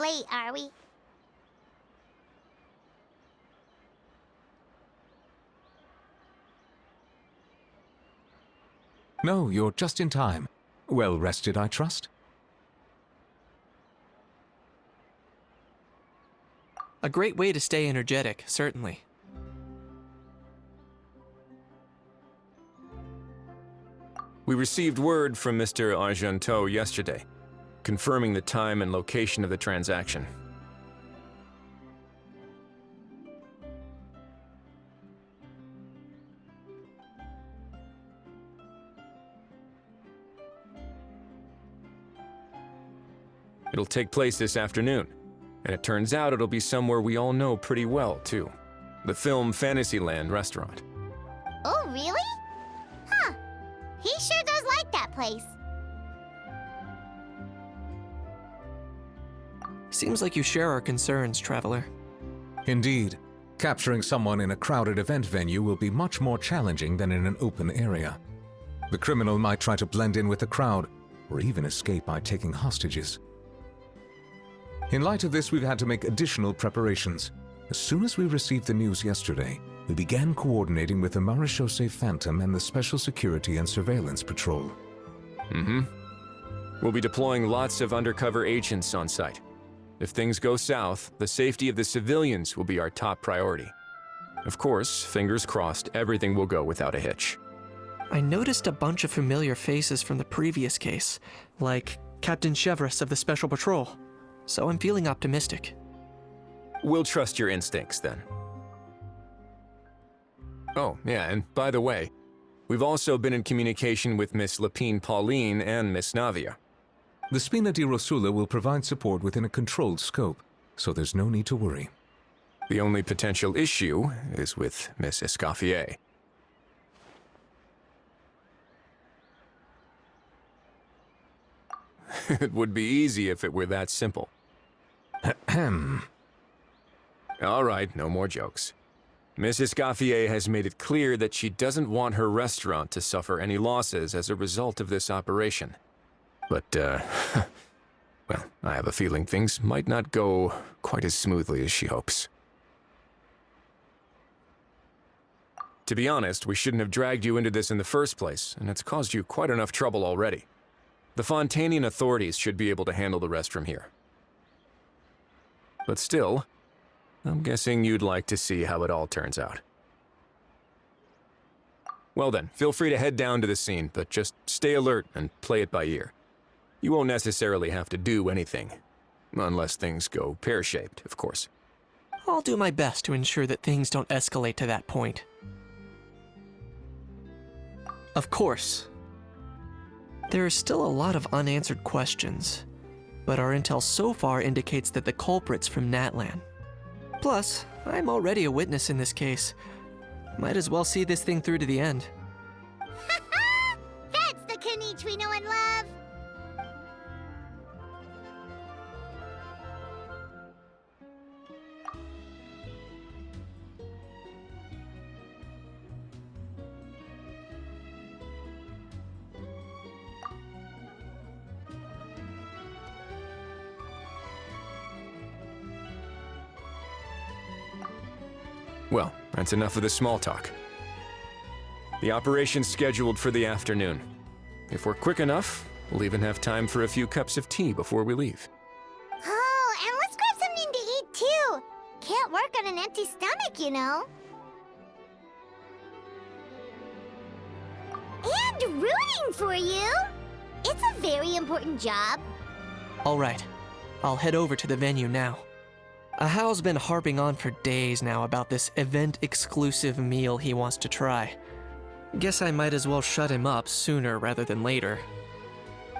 late, are we? No, you're just in time. Well rested, I trust? A great way to stay energetic, certainly. We received word from Mr. Argenteau yesterday, confirming the time and location of the transaction. It'll take place this afternoon, and it turns out it'll be somewhere we all know pretty well, too. The Film Fantasyland restaurant. Oh, really? Huh. He sure does like that place. Seems like you share our concerns, Traveler. Indeed. Capturing someone in a crowded event venue will be much more challenging than in an open area. The criminal might try to blend in with the crowd, or even escape by taking hostages. In light of this, we've had to make additional preparations. As soon as we received the news yesterday, we began coordinating with the Marechaussee Phantom and the Special Security and Surveillance Patrol. We'll be deploying lots of undercover agents on site. If things go south, the safety of the civilians will be our top priority. Of course, fingers crossed, everything will go without a hitch. I noticed a bunch of familiar faces from the previous case, like Captain Chevres of the Special Patrol, so I'm feeling optimistic. We'll trust your instincts, then. Oh, yeah, and by the way, we've also been in communication with Miss Lapine Pauline and Miss Navia. The Spina di Rosula will provide support within a controlled scope, so there's no need to worry. The only potential issue is with Miss Escoffier. It would be easy if it were that simple. All right, no more jokes. Miss Escoffier has made it clear that she doesn't want her restaurant to suffer any losses as a result of this operation. But, well, I have a feeling things might not go quite as smoothly as she hopes. To be honest, we shouldn't have dragged you into this in the first place, and it's caused you quite enough trouble already. The Fontanian authorities should be able to handle the rest from here. But still, I'm guessing you'd like to see how it all turns out. Well then, feel free to head down to the scene, but just stay alert and play it by ear. You won't necessarily have to do anything, unless things go pear-shaped, of course. I'll do my best to ensure that things don't escalate to that point. Of course. There is still a lot of unanswered questions, but our intel so far indicates that the culprit's from Natlan. Plus, I'm already a witness in this case. Might as well see this thing through to the end. That's the Kanichi we know and love! Well, that's enough of the small talk. The operation's scheduled for the afternoon. If we're quick enough, we'll even have time for a few cups of tea before we leave. Oh, and let's grab something to eat too! Can't work on an empty stomach, you know. And rooting for you! It's a very important job. All right, I'll head over to the venue now. Ahao's been harping on for days now about this event-exclusive meal he wants to try. Guess I might as well shut him up sooner rather than later.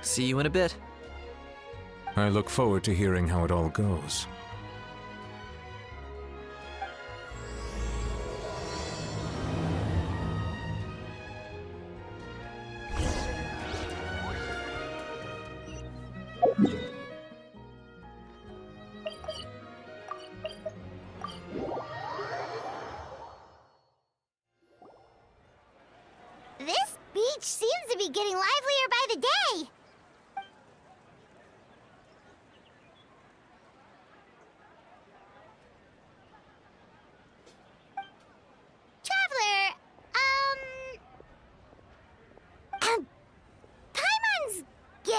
See you in a bit. I look forward to hearing how it all goes. This beach seems to be getting livelier by the day.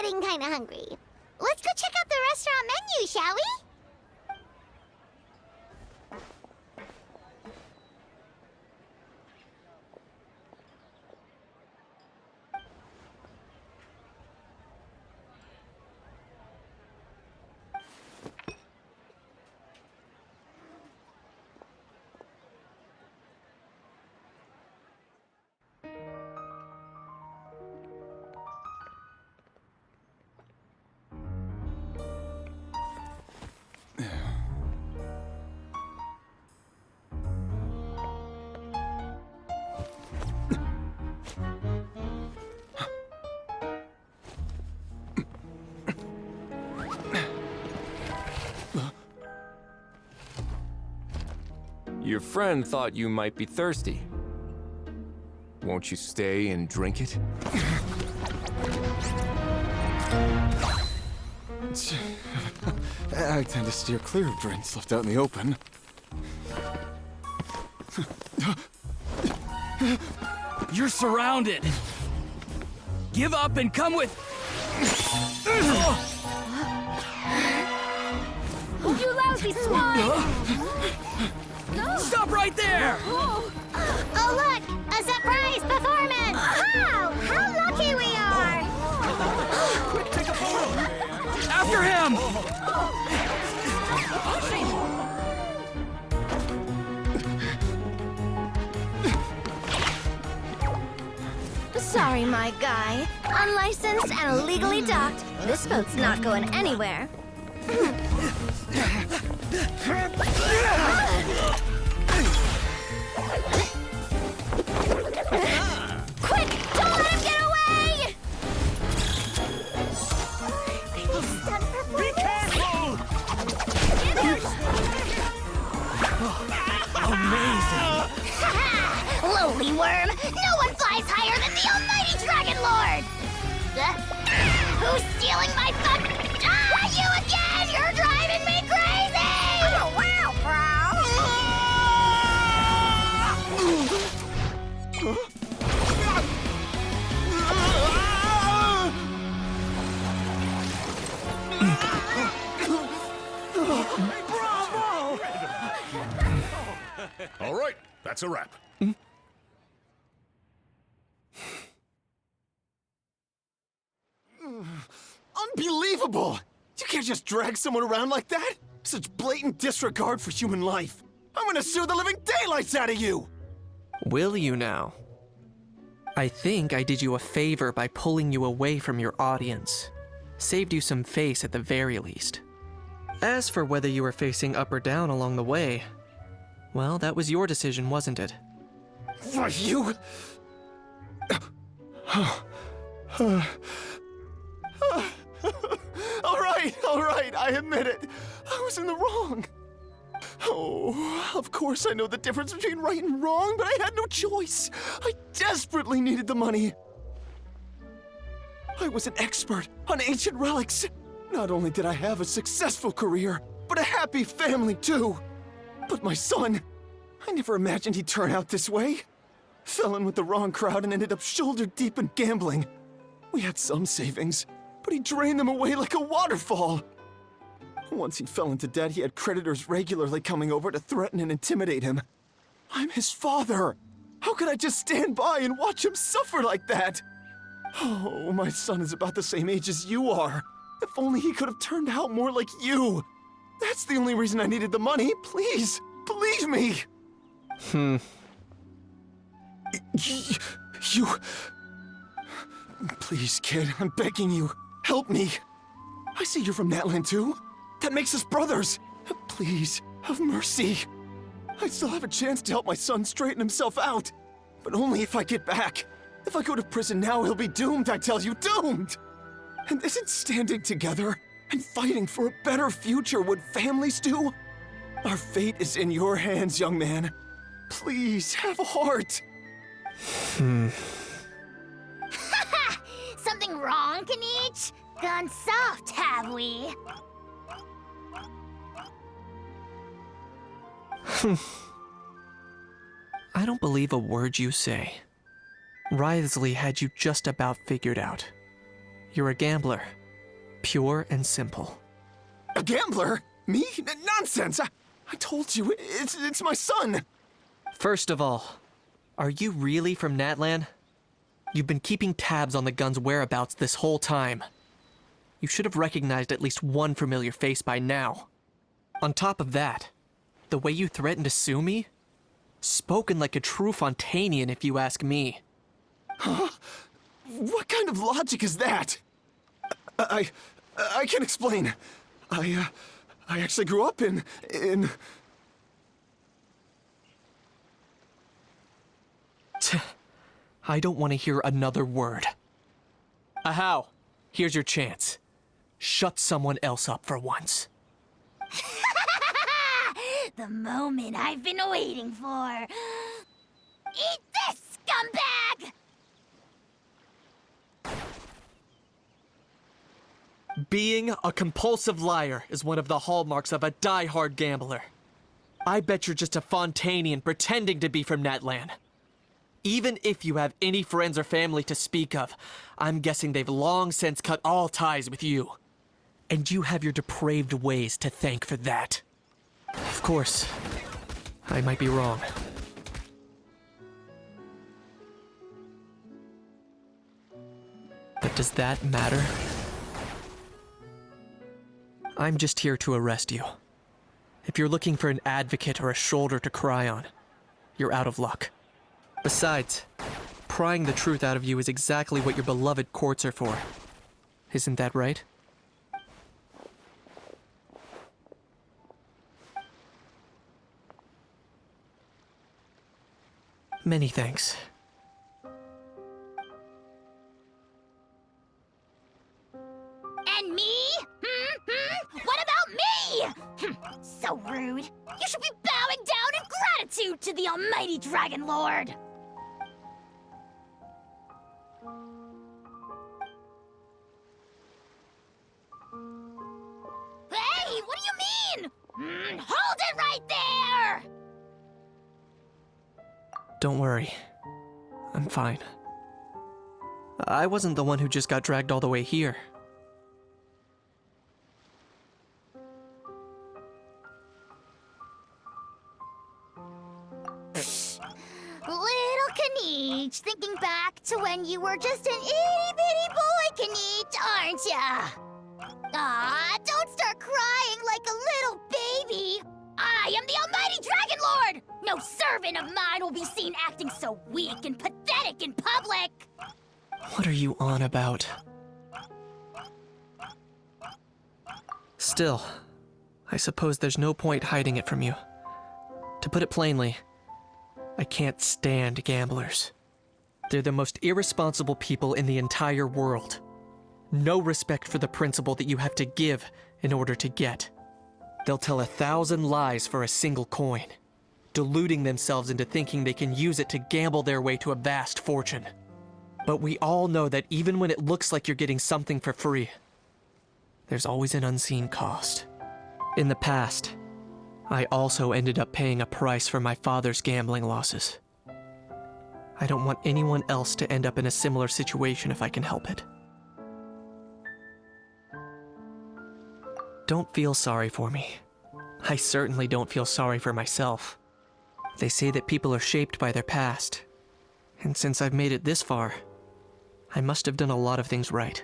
getting kinda hungry. Let's go check out the restaurant menu, shall we? Your friend thought you might be thirsty. Won't you stay and drink it? I tend to steer clear of drinks left out in the open. You're surrounded. Give up and come with. You lousy swine! Stop right there! Oh, look! A surprise performance! Wow! How lucky we are! After him! Sorry, my guy. Unlicensed and illegally docked. This boat's not going anywhere. Quick! Don't let him get away! Be careful! Lowly worm! No one flies higher than the almighty Dragon Lord! Who's stealing my fun? Ah, you again! You're driving me crazy! Oh, wow, All right, that's a wrap. Unbelievable! You can't just drag someone around like that! Such blatant disregard for human life! I'm gonna sue the living daylights out of you! Will you now? I think I did you a favor by pulling you away from your audience. Saved you some face at the very least. As for whether you were facing up or down along the way, well, that was your decision, wasn't it? Why, you... All right, I admit it. I was in the wrong. Oh, of course I know the difference between right and wrong, but I had no choice. I desperately needed the money. I was an expert on ancient relics. Not only did I have a successful career, but a happy family too. But my son, I never imagined he'd turn out this way. Fell in with the wrong crowd and ended up shoulder deep in gambling. We had some savings, but he drained them away like a waterfall. Once he fell into debt, he had creditors regularly coming over to threaten and intimidate him. I'm his father. How could I just stand by and watch him suffer like that? Oh, my son is about the same age as you are. If only he could have turned out more like you. That's the only reason I needed the money. Please, believe me. You... Please, kid, I'm begging you. Help me. I see you're from Natland too. That makes us brothers. Please, have mercy. I still have a chance to help my son straighten himself out. But only if I get back. If I go to prison now, he'll be doomed, I tell you, doomed! And isn't standing together and fighting for a better future what families do? Our fate is in your hands, young man. Please, have a heart. Something wrong, Kanich? Gone soft, have we? I don't believe a word you say. Wriothesley had you just about figured out. You're a gambler. Pure and simple. A gambler? Me? Nonsense! I told you, it's my son! First of all, are you really from Natlan? You've been keeping tabs on the gun's whereabouts this whole time. You should have recognized at least one familiar face by now. On top of that, the way you threatened to sue me? Spoken like a true Fontanian, if you ask me. Huh? What kind of logic is that? I can explain. I actually grew up in... I don't want to hear another word. Ahau, here's your chance. Shut someone else up for once. The moment I've been waiting for. Eat this, scumbag! Being a compulsive liar is one of the hallmarks of a die-hard gambler. I bet you're just a Fontanian pretending to be from Natlan. Even if you have any friends or family to speak of, I'm guessing they've long since cut all ties with you. And you have your depraved ways to thank for that. Of course, I might be wrong. But does that matter? I'm just here to arrest you. If you're looking for an advocate or a shoulder to cry on, you're out of luck. Besides, prying the truth out of you is exactly what your beloved courts are for. Isn't that right? Many thanks. And me? What about me? So rude. You should be bowing down in gratitude to the almighty Dragon Lord. Hey, what do you mean? Hold it right there! Don't worry. I'm fine. I wasn't the one who just got dragged all the way here. Little Kniech, thinking back to when you were just an itty-bitty boy, Kniech, aren't ya? Aw, don't start crying like a little baby. I am the almighty Dragon Lord! No servant of mine will be seen acting so weak and pathetic in public! What are you on about? Still, I suppose there's no point hiding it from you. To put it plainly, I can't stand gamblers. They're the most irresponsible people in the entire world. No respect for the principle that you have to give in order to get. They'll tell 1,000 lies for a single coin, deluding themselves into thinking they can use it to gamble their way to a vast fortune. But we all know that even when it looks like you're getting something for free, there's always an unseen cost. In the past, I also ended up paying a price for my father's gambling losses. I don't want anyone else to end up in a similar situation if I can help it. Don't feel sorry for me. I certainly don't feel sorry for myself. They say that people are shaped by their past, and since I've made it this far, I must have done a lot of things right.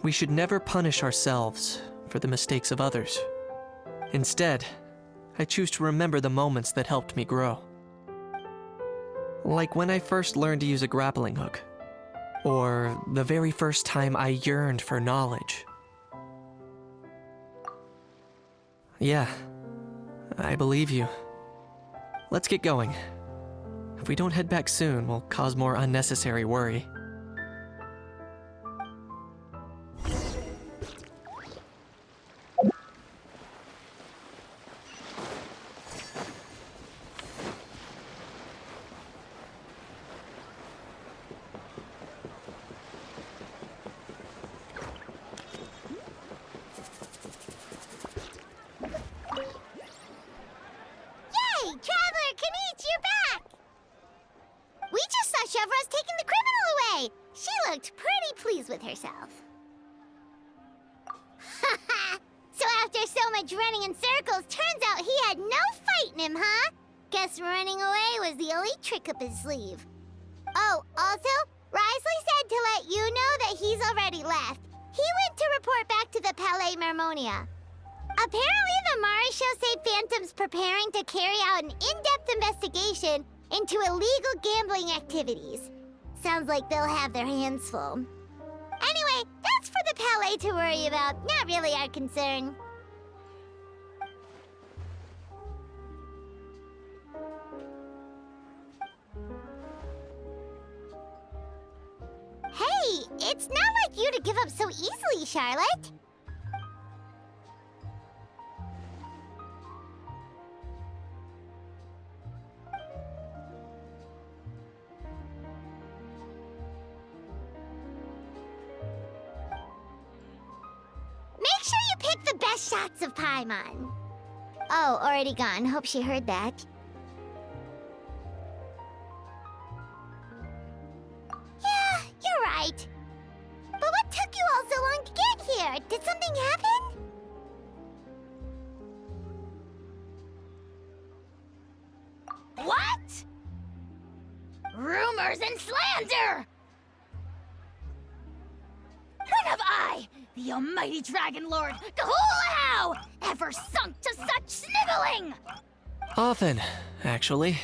We should never punish ourselves for the mistakes of others. Instead, I choose to remember the moments that helped me grow. Like when I first learned to use a grappling hook, or the very first time I yearned for knowledge. Yeah, I believe you. Let's get going. If we don't head back soon, we'll cause more unnecessary worry. Yay! Traveler Kniech, you're back! We just saw Chevron's taking the criminal away! She looked deals with herself. So after so much running in circles, turns out he had no fight in him, huh? Guess running away was the only trick up his sleeve. Oh, also, Risley said to let you know that he's already left. He went to report back to the Palais Mermonia. Apparently, the Mari show say Phantom's preparing to carry out an in-depth investigation into illegal gambling activities. Sounds like they'll have their hands full. Anyway, that's for the Palais to worry about, not really our concern. Hey, it's not like you to give up so easily, Charlotte. Make sure you pick the best shots of Paimon. Oh, already gone. Hope she heard that. Yeah, you're right. But what took you all so long to get here? Did something happen? What? Rumors and slander! When have I, the almighty Dragon Lord, Kahulahau, ever sunk to such sniveling? Often, actually.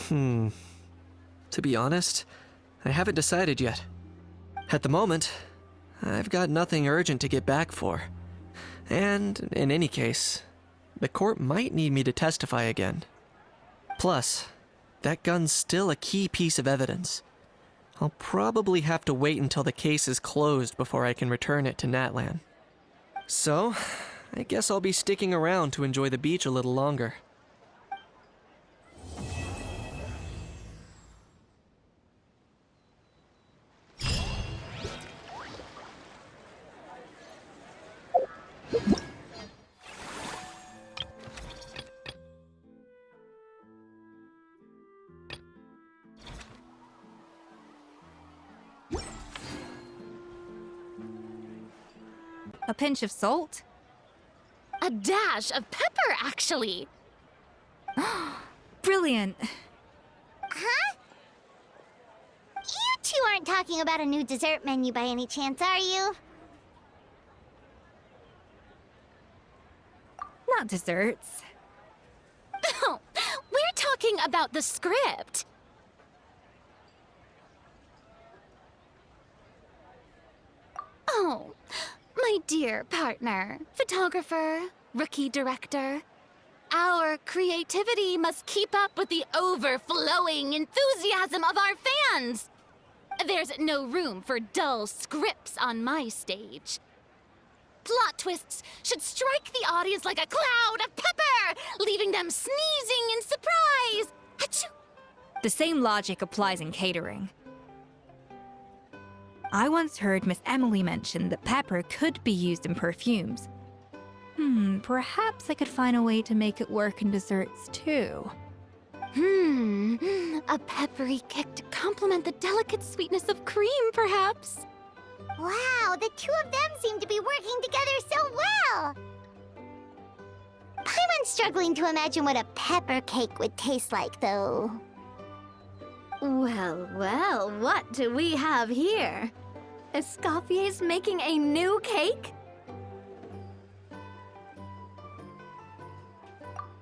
To be honest, I haven't decided yet. At the moment, I've got nothing urgent to get back for. And, in any case, the court might need me to testify again. Plus, that gun's still a key piece of evidence. I'll probably have to wait until the case is closed before I can return it to Natlan. So, I guess I'll be sticking around to enjoy the beach a little longer. A pinch of salt? A dash of pepper, actually. Brilliant. Huh? You two aren't talking about a new dessert menu by any chance, are you? Not desserts. No, we're talking about the script. Oh, my dear partner, photographer, rookie director. Our creativity must keep up with the overflowing enthusiasm of our fans. There's no room for dull scripts on my stage. Plot twists should strike the audience like a cloud of pepper, leaving them sneezing in surprise. Achoo! The same logic applies in catering. I once heard Miss Emily mention that pepper could be used in perfumes. Perhaps I could find a way to make it work in desserts too. A peppery kick to complement the delicate sweetness of cream, perhaps. Wow, the two of them seem to be working together so well! Paimon's struggling to imagine what a pepper cake would taste like, though. Well, well, what do we have here? Escoffier's making a new cake?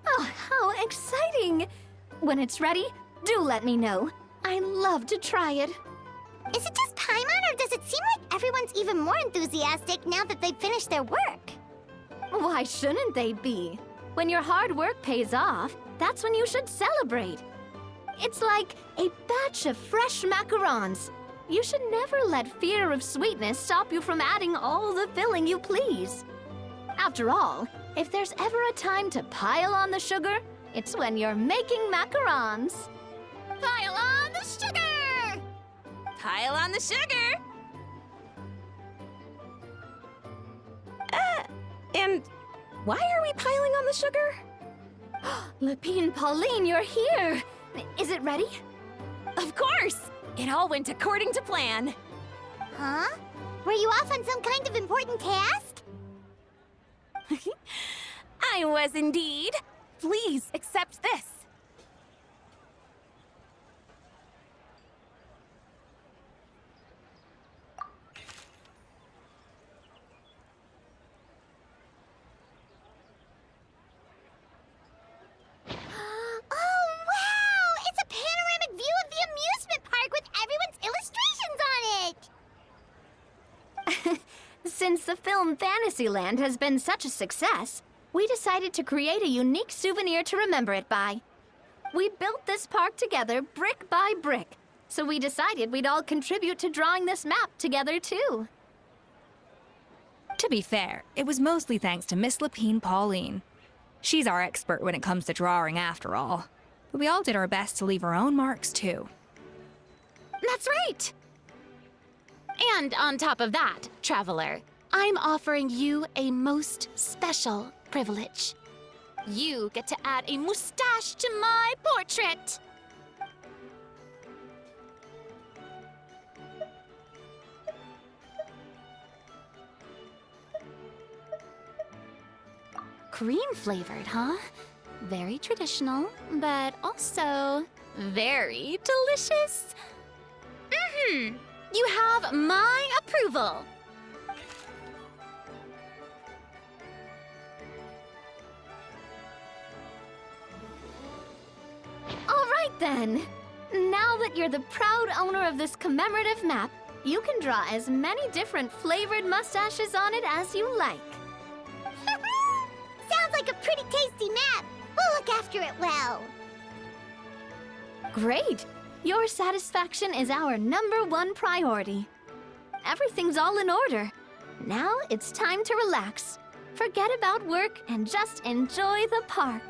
Oh, how exciting! When it's ready, do let me know. I'd love to try it. Is it just Paimon, or does it seem like everyone's even more enthusiastic now that they've finished their work? Why shouldn't they be? When your hard work pays off, that's when you should celebrate. It's like a batch of fresh macarons. You should never let fear of sweetness stop you from adding all the filling you please. After all, if there's ever a time to pile on the sugar, it's when you're making macarons. Pile on the sugar! Pile on the sugar! And why are we piling on the sugar? Lepine Pauline, you're here! Is it ready? Of course! It all went according to plan. Huh? Were you off on some kind of important task? I was indeed. Please accept this. Oh, wow! It's a panoramic view of the amusement park with everyone's illustrations on it! Since the film Fantasyland has been such a success, we decided to create a unique souvenir to remember it by. We built this park together brick by brick, so we decided we'd all contribute to drawing this map together too. To be fair, it was mostly thanks to Miss Lapine Pauline. She's our expert when it comes to drawing after all. But we all did our best to leave our own marks too. That's right! And on top of that, Traveler, I'm offering you a most special privilege. You get to add a mustache to my portrait! Cream-flavored, huh? Very traditional, but also very delicious. You have my approval. All right then. Now that you're the proud owner of this commemorative map, you can draw as many different flavored mustaches on it as you like. Sounds like a pretty tasty map. We'll look after it well. Great! Your satisfaction is our #1 priority. Everything's all in order. Now it's time to relax. Forget about work and just enjoy the park.